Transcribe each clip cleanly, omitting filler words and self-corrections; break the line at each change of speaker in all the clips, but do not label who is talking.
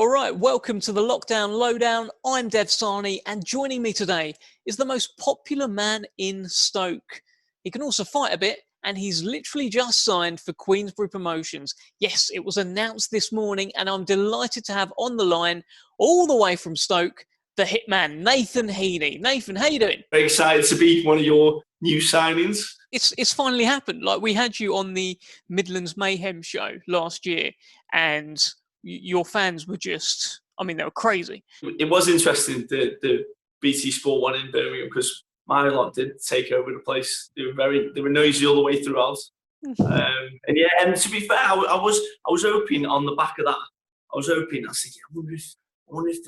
All right, welcome to the Lockdown Lowdown. I'm Dev Sahni, and joining me today is the most popular man in Stoke. He can also fight a bit, and he's literally just signed for Queensberry Promotions. Yes, it was announced this morning, and I'm delighted to have on the line, all the way from Stoke, the Hitman, Nathan Heaney. Nathan, how you doing?
Very excited to be one of your new signings.
It's finally happened. Like, we had you on the Midlands Mayhem show last year, and your fans were just, they were crazy.
It was interesting, the BT Sport one in Birmingham, because my lot did take over the place. They were noisy all the way throughout. And to be fair, I was hoping on the back of that. I was thinking, I wonder if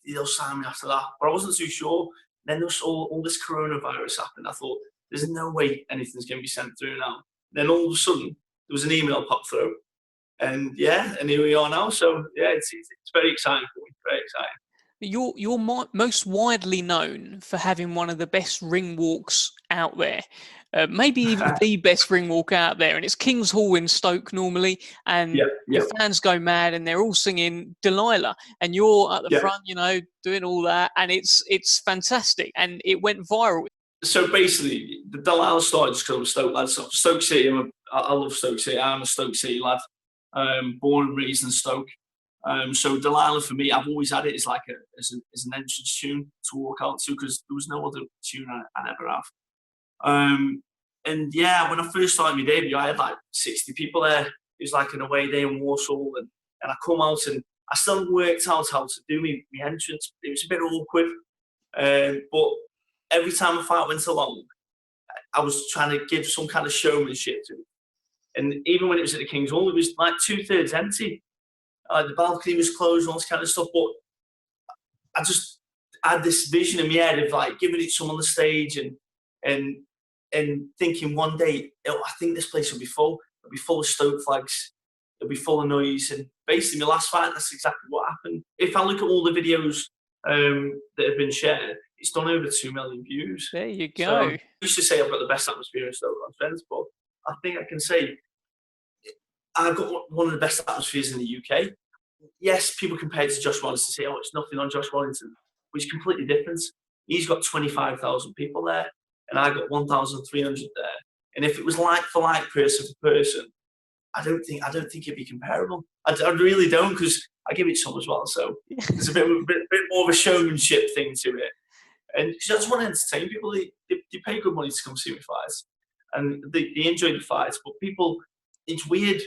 they'll sign me after that. But I wasn't too sure. Then there was all this coronavirus happened. I thought, there's no way anything's going to be sent through now. Then all of a sudden, there was an email popped through. And here we are now. So yeah, it's very exciting for me. Very exciting.
You're most widely known for having one of the best ring walks out there. Maybe even the best ring walk out there. And it's King's Hall in Stoke normally. And the fans go mad and they're all singing Delilah. And you're at the front, doing all that. And it's fantastic. And it went viral.
So basically, the Delilah started just because I'm a Stoke lad. So Stoke City, I love Stoke City. I'm a Stoke City lad. Born and raised in Stoke. So Delilah for me, I've always had it as as an entrance tune to walk out to, because there was no other tune I'd ever have. And yeah, when I first started my debut, I had like 60 people there. It was like an away day in Warsaw, and I come out and I still worked out how to do my entrance. It was a bit awkward, but every time a fight went along, I was trying to give some kind of showmanship to it. And even when it was at the King's Hall, it was like 2/3 empty. The balcony was closed and all this kind of stuff. But I just had this vision in my head of like giving it some on the stage and thinking one day, I think this place will be full. It'll be full of Stoke flags. It'll be full of noise. And basically, my last fight, that's exactly what happened. If I look at all the videos that have been shared, it's done over 2 million views.
There you go.
So, I used to say I've got the best atmosphere in Stoke on Trent, but I think I can say I've got one of the best atmospheres in the UK. Yes, people compare it to Josh Warrington and say, oh, it's nothing on Josh Warrington, which is completely different. He's got 25,000 people there, and I got 1,300 there. And if it was like for like, person for person, I don't think it'd be comparable. I really don't, because I give it some as well. So there's a bit more of a showmanship thing to it. And I just want to entertain people. They pay good money to come see me fights, and they enjoy the fights. But people, it's weird.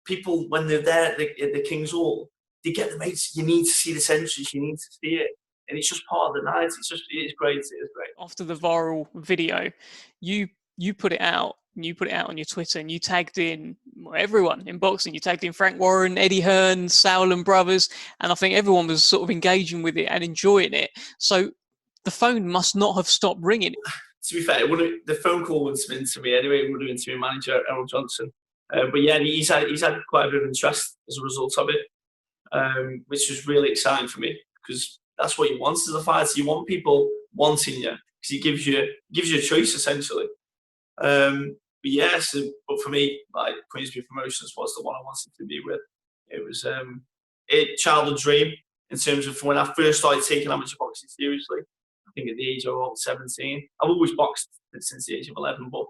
People, when they're there at the King's Hall, they get the mates. You need to see this entrance. You need to see it, and it's just part of the night. It's great. It is great.
After the viral video, you put it out. You put it out on your Twitter, and you tagged in everyone in boxing. You tagged in Frank Warrenand, Eddie Hearn, Sauerland brothers, and I think everyone was sort of engaging with it and enjoying it. So the phone must not have stopped ringing.
To be fair, the phone call wouldn't have been to me anyway. It would have been to my manager, Errol Johnson. But yeah, he's had quite a bit of interest as a result of it, which was really exciting for me, because that's what you want as a fighter. You want people wanting you, because he gives you a choice essentially. But yeah, but for me, like, Queensberry Promotions was the one I wanted to be with. It was a childhood dream in terms of when I first started taking amateur boxing seriously. I think at the age of 17. I've always boxed since the age of 11, but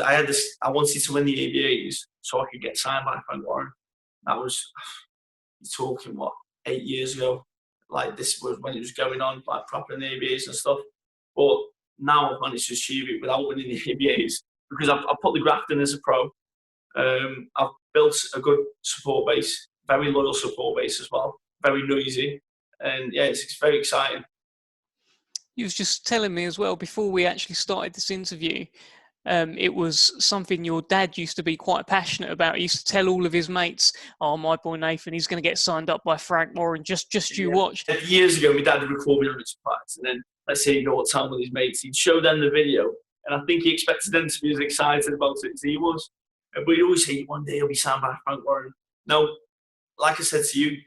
I wanted to win the ABAs so I could get signed by Frank Warrenand. That was, you're talking, 8 years ago. Like, this was when it was going on, like, proper in the ABAs and stuff. But now I've managed to achieve it without winning the ABAs, because I've put the graft in as a pro. I've built a good support base, very loyal support base as well, very noisy. And yeah, it's very exciting.
You was just telling me as well, before we actually started this interview, it was something your dad used to be quite passionate about. He used to tell all of his mates, oh, my boy Nathan, he's going to get signed up by Frank Warrenand, just you watch.
Years ago, my dad would record me on his fights, and then, let's say, he'd go to town with his mates, he'd show them the video, and I think he expected them to be as excited about it as he was. But he'd always say, one day he'll be signed by Frank Warrenand. No, like I said to you,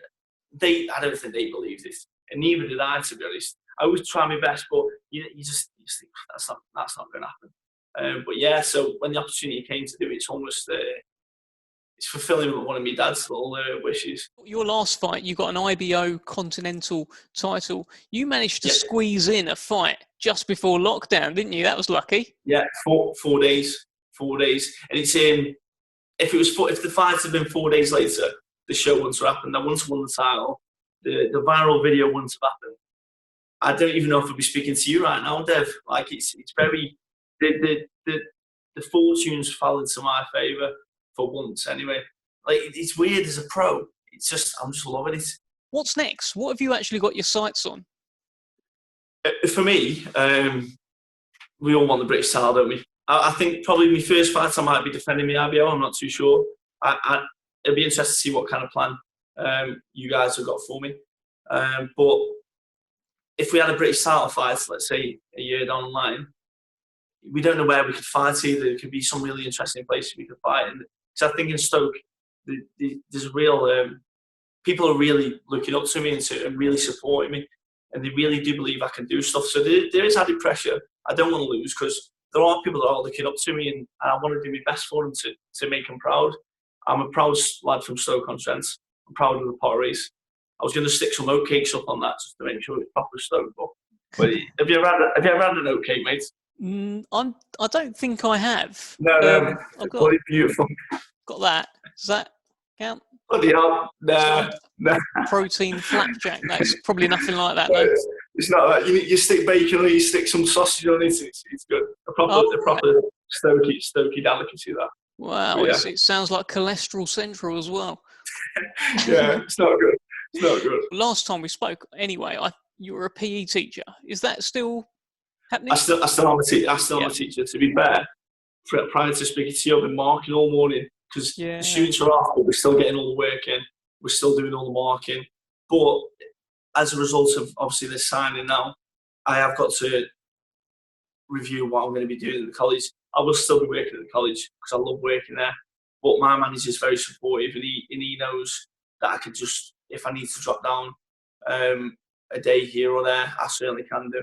I don't think they believed it, and neither did I, to be honest. I always try my best, but you just think that's not going to happen. But yeah, so when the opportunity came to do it, it's fulfilling one of my dad's little wishes.
Your last fight, you got an IBO Continental title. You managed to squeeze in a fight just before lockdown, didn't you? That was lucky.
Yeah, 4 days. 4 days. And it's if the fight had been 4 days later, the show wouldn't have happened. I wouldn't have won the title. The viral video wouldn't have happened. I don't even know if I'd be speaking to you right now, Dev. Like it's very the fortunes fell into my favour for once anyway. Like it's weird as a pro. It's just I'm just loving it.
What's next? What have you actually got your sights on?
For me, we all want the British title, don't we? I think probably my first fight I might be defending my IBO. I'm not too sure. It'd be interesting to see what kind of plan you guys have got for me. But if we had a British title fight, let's say a year down the line, we don't know where we could fight either. There could be some really interesting places we could fight in. Because I think in Stoke, there's a real people are really looking up to me and really supporting me, and they really do believe I can do stuff. So there is added pressure. I don't want to lose because there are people that are looking up to me, and I want to do my best for them to make them proud. I'm a proud lad from Stoke-on-Trent. I'm proud of the potteries. I was going to stick some oatcakes up on that just to make sure it's proper Stoke. But have you ever had an oatcake, mate?
I don't think I have.
No,
I've
beautiful.
Got that. Does that count?
Bloody hell. No.
Protein flapjack. That's probably nothing like that, though.
It's not that. You stick bacon or you stick some sausage on it. It's good. A proper Stokey delicacy, that.
Wow, yeah. It sounds like cholesterol central as well.
Yeah, it's not good. It's not good.
Last time we spoke, anyway, you were a PE teacher. Is that still happening?
I still am a teacher. To be fair, prior to speaking to you, I've been marking all morning because the students are off, but we're still getting all the work in. We're still doing all the marking. But as a result of obviously this signing now, I have got to review what I'm going to be doing at the college. I will still be working at the college because I love working there. But my manager is very supportive, and he knows that I could just, if I need to drop down a day here or there, I certainly can do.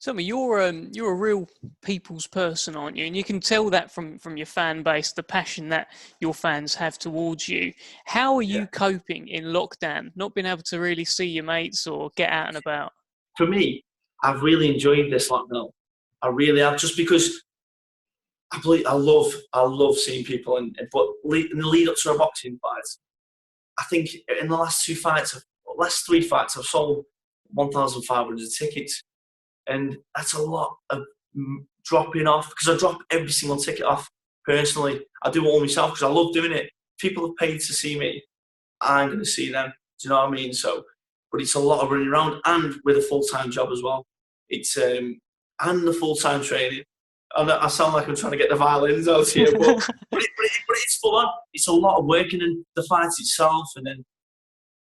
Tell me, you're a real people's person, aren't you? And you can tell that from your fan base, the passion that your fans have towards you. How are you coping in lockdown, not being able to really see your mates or get out and about?
For me, I've really enjoyed this lockdown. I really have, just because I love seeing people. But in the lead up to a boxing fight, I think in the last 3 fights, I've sold 1,500 tickets. And that's a lot of dropping off, because I drop every single ticket off personally. I do it all myself because I love doing it. People have paid to see me. I'm going to see them. Do you know what I mean? So, but it's a lot of running around, and with a full-time job as well. It's and the full-time training. I sound like I'm trying to get the violins out here, but it's full on. It's a lot of working in the fight itself, and then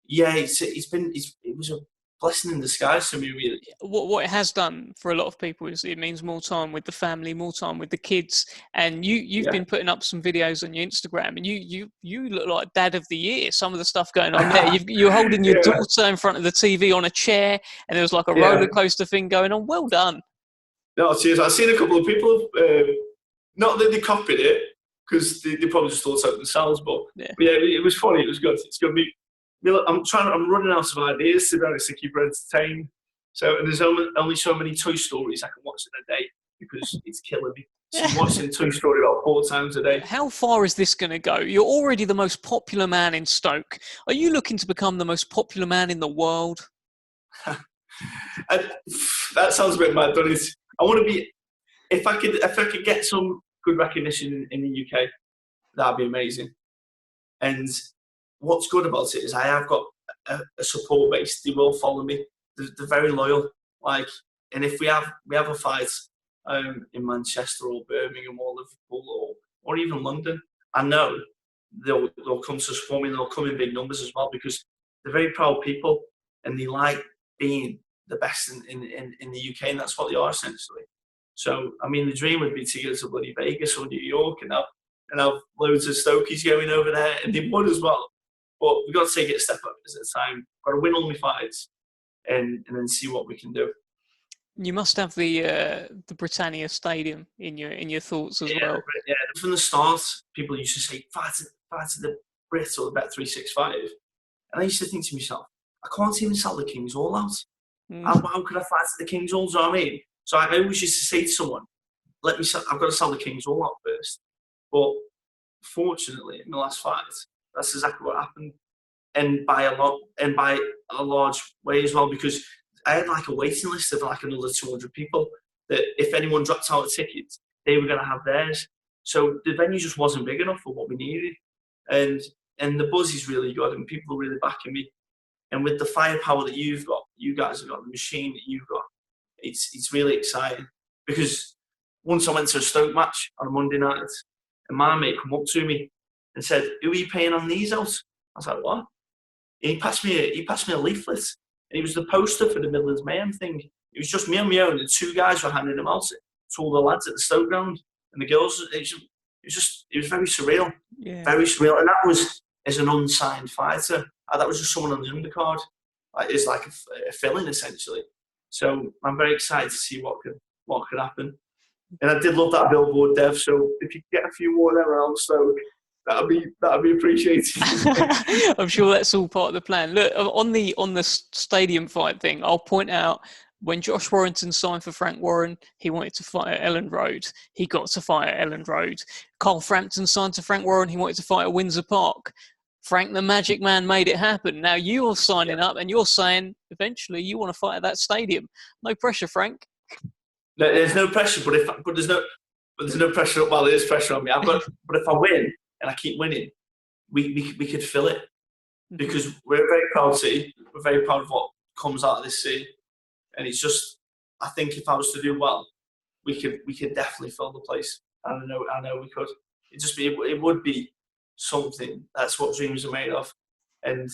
it was a blessing in disguise for me, really.
What it has done for a lot of people is it means more time with the family, more time with the kids. And you've been putting up some videos on your Instagram, and you look like Dad of the Year. Some of the stuff going on there. You're holding your daughter in front of the TV on a chair, and there was like a roller coaster thing going on. Well done.
No, seriously, I've seen a couple of people, not that they copied it, because they probably just thought it themselves, but it was funny. It was good. It's going to be. I'm running out of ideas, to be honest, to keep her entertained. So, and there's only so many Toy Stories I can watch in a day because it's killing me. So I'm watching Toy Story about 4 times a day.
How far is this going to go? You're already the most popular man in Stoke. Are you looking to become the most popular man in the world?
That sounds a bit mad, doesn't it? I want to be. If I could get some good recognition in the UK, that'd be amazing. And what's good about it is I have got a support base. They will follow me. They're very loyal. And if we have a fight in Manchester or Birmingham or Liverpool or even London, I know they'll come to support me, and they'll come in big numbers as well, because they're very proud people and they like being the best in the UK, and that's what they are essentially. So, I mean, the dream would be to go to bloody Vegas or New York and have loads of Stokies going over there, and they would as well. But we've got to take it a step up at a time. We've got to win all my fights and then see what we can do.
You must have the Britannia Stadium in your thoughts as well.
Yeah, from the start, people used to say, fight to the Brit or the Bet365. And I used to think to myself, I can't even sell the King's All out. How could I fight at the King's All? Do you know what I mean? So I always used to say to someone, I've got to sell the King's All out first. But fortunately, in the last fight, that's exactly what happened. And by a large way as well, because I had like a waiting list of like another 200 people that if anyone dropped out a ticket, they were going to have theirs. So the venue just wasn't big enough for what we needed. And the buzz is really good and people are really backing me. And with the firepower that you guys have got, the machine that you've got, it's really exciting. Because once I went to a Stoke match on a Monday night, and my mate come up to me and said, "Who are you paying on these out?" I was like, "What?" And he passed me a leaflet, and it was the poster for the Midlands Mayhem thing. It was just me on my own, and 2 guys were handing them out to all the lads at the Stoke ground, and the girls. It was very surreal, very surreal, and that was as an unsigned fighter. That was just someone on the undercard. It's like a fill-in essentially. So I'm very excited to see what could happen. And I did love that billboard, Dev. So if you could get a few more there around Stoke, that'd be appreciated.
I'm sure that's all part of the plan. Look, on the stadium fight thing, I'll point out when Josh Warrington signed for Frank Warren, he wanted to fight at Elland Road. He got to fight at Elland Road. Carl Frampton signed to Frank Warren. He wanted to fight at Windsor Park. Frank the Magic Man made it happen. Now you're signing up and you're saying eventually you want to fight at that stadium. No pressure, Frank.
No, there's no pressure, but there's no pressure. Well, there is pressure on me. But if I win and I keep winning, we could fill it because we're a very proud city. We're very proud of what comes out of this city, and it's just I think if I was to do well, we could definitely fill the place. I know we could. It would be something. That's what dreams are made of, and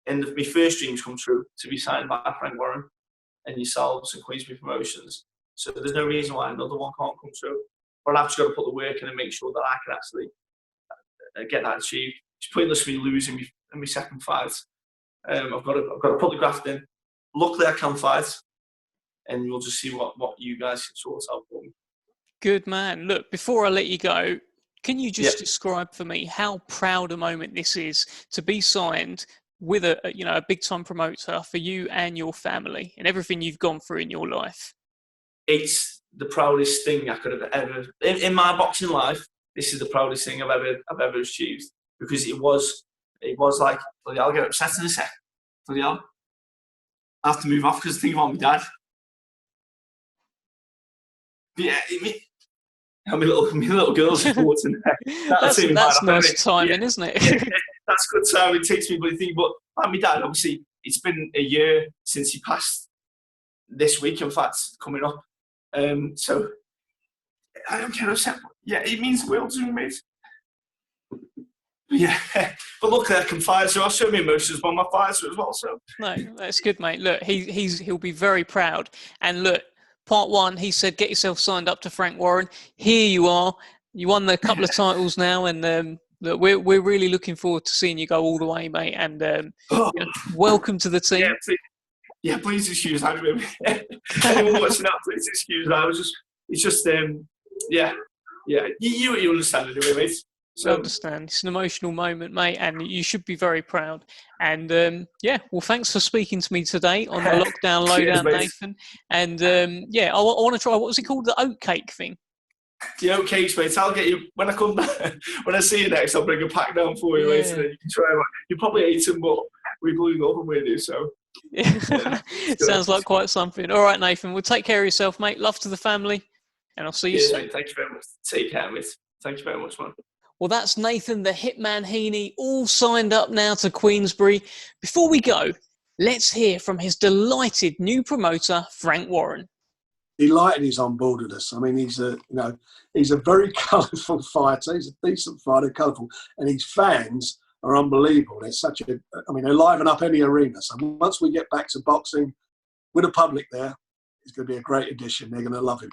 my first dreams come true to be signed by Frank Warren and yourselves and Queensberry Promotions. So there's no reason why another one can't come true. But I've just got to put the work in and make sure that I can actually get that achieved. It's pointless me losing in my second fight. I've got to put the graft in. Luckily, I can fight, and we'll just see what you guys can sort out for me.
Good man. Look, before I let you go, can you just describe for me how proud a moment this is to be signed with a big time promoter for you and your family and everything you've gone through in your life? It's
the proudest thing I could have ever in my boxing life. This is the proudest thing I've ever achieved because it was like I'll get upset in a sec. I have to move off because I think about my dad. But yeah, my little girl's supporting
that's nice timing, isn't it?
That's good timing. It takes me but like my dad, obviously, it's been a year since he passed. This week, in fact, coming up. So I don't care. Yeah, it means the world to me, mate. Yeah, but look, I can fight, so I'll show me emotions by my fighter as well. So
no, that's good, mate. Look, he'll be very proud. And look, part one, he said, get yourself signed up to Frank Warren. Here you are. You won a couple of titles now, and look, we're really looking forward to seeing you go all the way, mate. And welcome to the team.
Yeah, please excuse me. Anyone watching that, please excuse me. You understand anyway, mate.
So, I understand. It's an emotional moment, mate, and you should be very proud. And well, thanks for speaking to me today on the Lockdown Lowdown, Nathan. And I want to try, what was it called? The oat cake thing.
The oat cakes, mate. I'll get you when I come back. When I see you next, I'll bring a pack down for you, mate, and then you can try them. You probably ate them, but we blew them up and we do so.
Sounds like quite something. All right, Nathan. Well, take care of yourself, mate. Love to the family, and I'll see you soon.
Mate. Thank you very much. Take care, mate. Thank you very much, man.
Well, that's Nathan the Hitman Heaney, all signed up now to Queensberry. Before we go, let's hear from his delighted new promoter, Frank Warren.
Delighted he's on board with us. I mean, he's a very colourful fighter. He's a decent fighter, colourful, and his fans are unbelievable. They liven up any arena. So once we get back to boxing with a public there, it's going to be a great addition. They're going to love him.